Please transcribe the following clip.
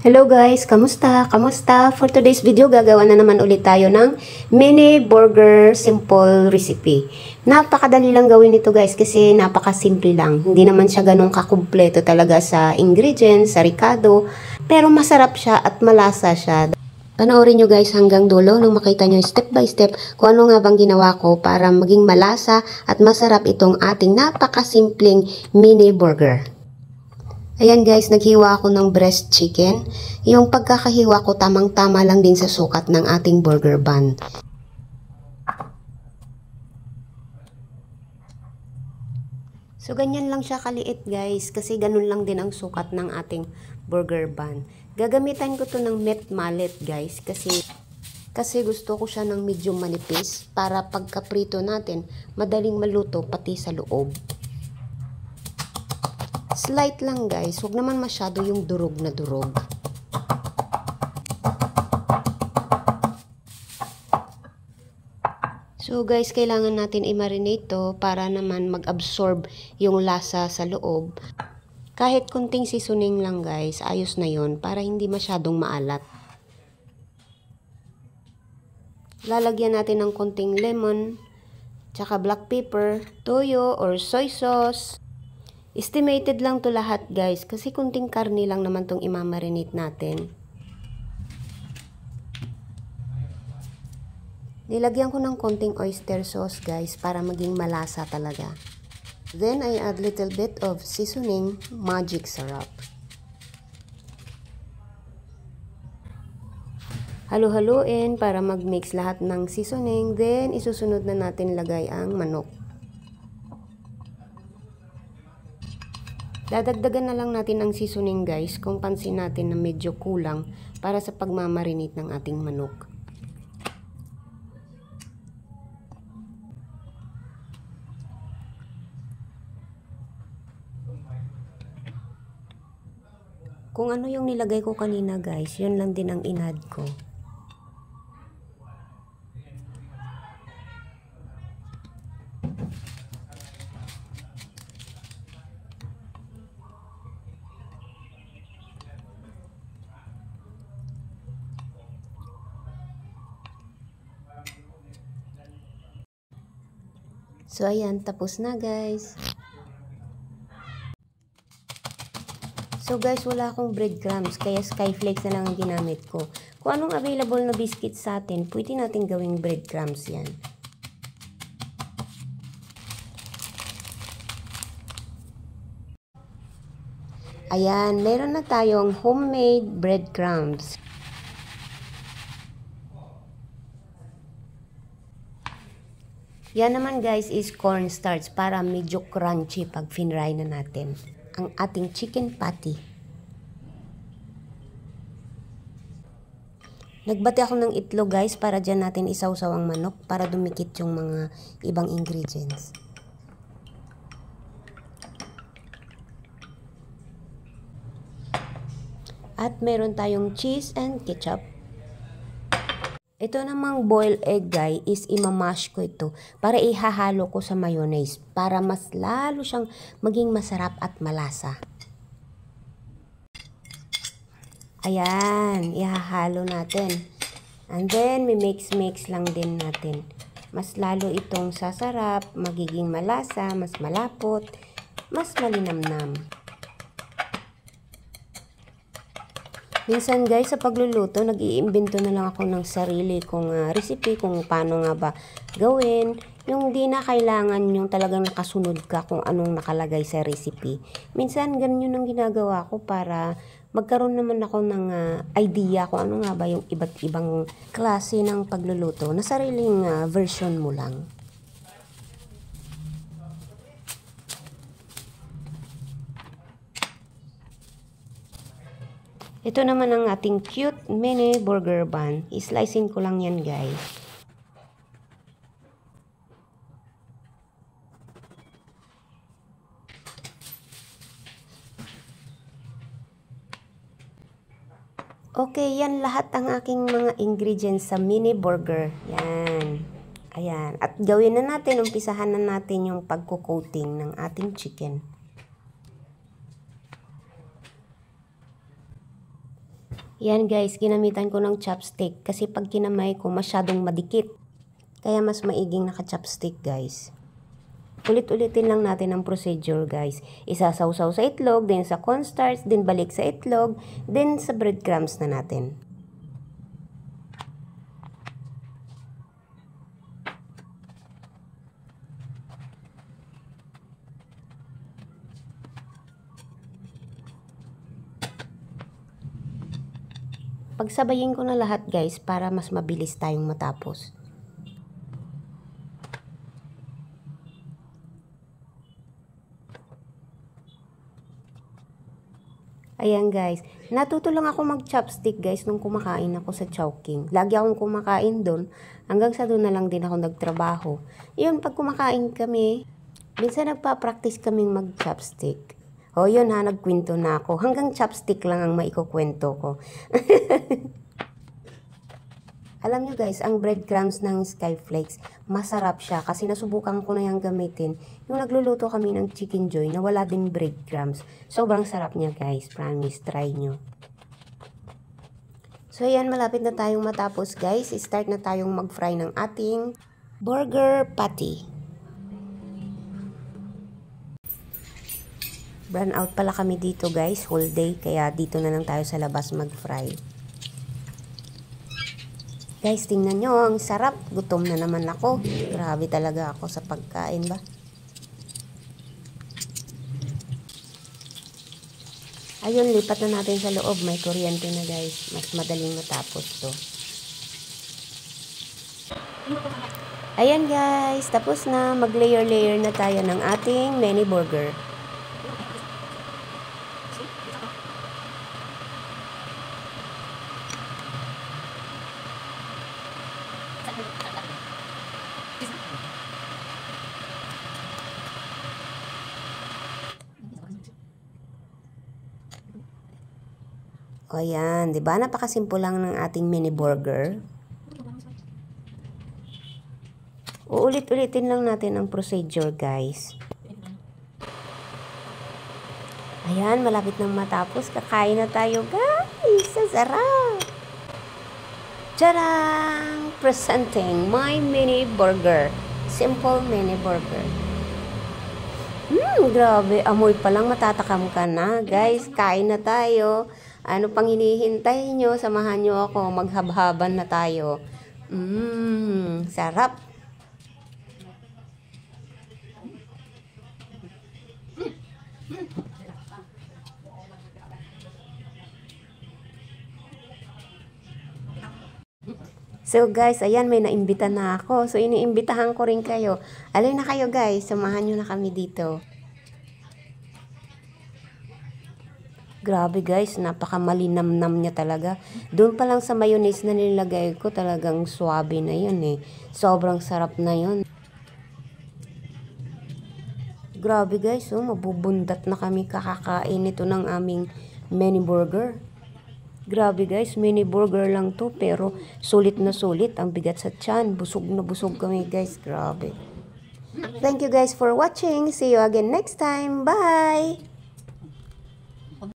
Hello guys, kamusta? Kamusta? For today's video, gagawa na naman ulit tayo ng mini burger simple recipe. Napakadali lang gawin ito guys kasi napakasimple lang. Hindi naman siya ganun kakumpleto talaga sa ingredients, sa ricado. Pero masarap siya at malasa siya. Panoorin nyo guys hanggang dulo nung makita nyo step by step kung ano nga bang ginawa ko para maging malasa at masarap itong ating napakasimpleng mini burger. Ayan guys, naghiwa ako ng breast chicken. Yung pagkakahiwa ko tamang-tama lang din sa sukat ng ating burger bun. So ganyan lang siya kaliit guys, kasi ganun lang din ang sukat ng ating burger bun. Gagamitan ko to ng meat mallet guys, kasi gusto ko siya ng medium manipis para pagkaprito natin, madaling maluto pati sa loob. Slight lang guys, huwag naman masyado yung durog na durog. So guys, kailangan natin i-marinate to para naman mag-absorb yung lasa sa loob. Kahit kunting seasoning lang guys, ayos na yon para hindi masyadong maalat. Lalagyan natin ng kunting lemon, tsaka black pepper, toyo or soy sauce. Estimated lang to lahat guys kasi kunting karni lang naman tong imamarinate natin. Nilagyan ko ng konting oyster sauce guys para maging malasa talaga. Then I add little bit of seasoning, magic sarap. Halo-haluin para mag-mix lahat ng seasoning. Then isusunod na natin lagay ang manok. Dadagdagan na lang natin ang seasoning guys kung pansin natin na medyo kulang para sa pagmamarinate ng ating manok. Kung ano yung nilagay ko kanina guys, yun lang din ang in-add ko. So ayan, tapos na guys. So guys, wala akong breadcrumbs, kaya skyflakes na lang ang ginamit ko. Kung anong available na biscuit sa atin, pwede natin gawing breadcrumbs yan. Ayan, meron na tayong homemade breadcrumbs. Yan naman guys is cornstarch para medyo crunchy pag finry na natin ang ating chicken patty. Nagbati ako ng itlog guys para dyan natin isawsaw ang manok para dumikit yung mga ibang ingredients. At meron tayong cheese and ketchup. Ito namang boiled egg guys is imamash ko ito para ihahalo ko sa mayonnaise para mas lalo siyang maging masarap at malasa. Ayan, ihahalo natin. And then, mix lang din natin. Mas lalo itong sasarap, magiging malasa, mas malapot, mas malinamnam. Minsan guys, sa pagluluto, nag-iimbento na lang ako ng sarili kong recipe kung paano nga ba gawin. Yung di na kailangan yung talagang nakasunod ka kung anong nakalagay sa recipe. Minsan ganyan ang ginagawa ko para magkaroon naman ako ng idea kung ano nga ba yung iba't ibang klase ng pagluluto na sariling version mo lang. Ito naman ang ating cute mini burger bun. I-slicing ko lang yan guys. Okay, yan lahat ang aking mga ingredients sa mini burger. Yan. Ayan. At gawin na natin, umpisahan na natin yung pagko-coating ng ating chicken. Yan guys, ginamitan ko ng chopstick kasi pag kinamay ko masyadong madikit. Kaya mas maiging naka-chopstick guys. Ulit-ulitin lang natin ang procedure guys. Isasawsaw sa itlog, then sa cornstarch, then balik sa itlog, then sa breadcrumbs na natin. Pagsabayin ko na lahat guys para mas mabilis tayong matapos. Ayan guys, natuto lang ako mag-chopstick guys nung kumakain ako sa Chowking. Lagi akong kumakain doon, hanggang sa doon na lang din ako nagtrabaho. Yun, pag kumakain kami, minsan nagpa-practice kaming mag-chopstick. O yun ha, nagkwento na ako. Hanggang chopstick lang ang maikukwento ko. Alam nyo guys, ang breadcrumbs ng Skyflakes, masarap siya kasi nasubukan ko na yung gamitin. Yung nagluluto kami ng Chicken Joy na wala din breadcrumbs. Sobrang sarap niya guys, promise, try nyo. So ayan, malapit na tayong matapos guys. Start na tayong mag-fry ng ating burger patty. Brown out pala kami dito guys, whole day. Kaya dito na lang tayo sa labas mag-fry. Guys, tingnan nyo, ang sarap. Gutom na naman ako. Grabe talaga ako sa pagkain ba. Ayun, lipat na natin sa loob. May kuryente na guys. Mas madaling matapos to. Ayan guys, tapos na. Mag-layer-layer na tayo ng ating mini burger. O yan, 'di ba? Napakasimple lang ng ating mini burger. Uulit-ulitin lang natin ang procedure, guys. Ayan, malapit nang matapos. Kakain na tayo, guys. Sa sarap! Tadang! Presenting my mini burger. Simple mini burger. Grabe. Amoy pa lang, matatakam ka na. Guys, kain na tayo. Ano pang hinihintay nyo? Samahan nyo ako. Maghabhaban na tayo. Sarap. So guys, ayan, may naimbita na ako. So iniimbitahan ko rin kayo. Alin na kayo guys, samahan nyo na kami dito. Grabe guys, napakamalinamnam niya talaga. Doon pa lang sa mayonnaise na nilagay ko, talagang swabe na yun eh. Sobrang sarap na yun. Grabe guys, oh, mabubundat na kami kakakain ito ng aming mini burger. Grabe guys, mini burger lang to pero sulit na sulit. Ang bigat sa tiyan. Busog na busog kami guys. Grabe. Thank you guys for watching. See you again next time. Bye!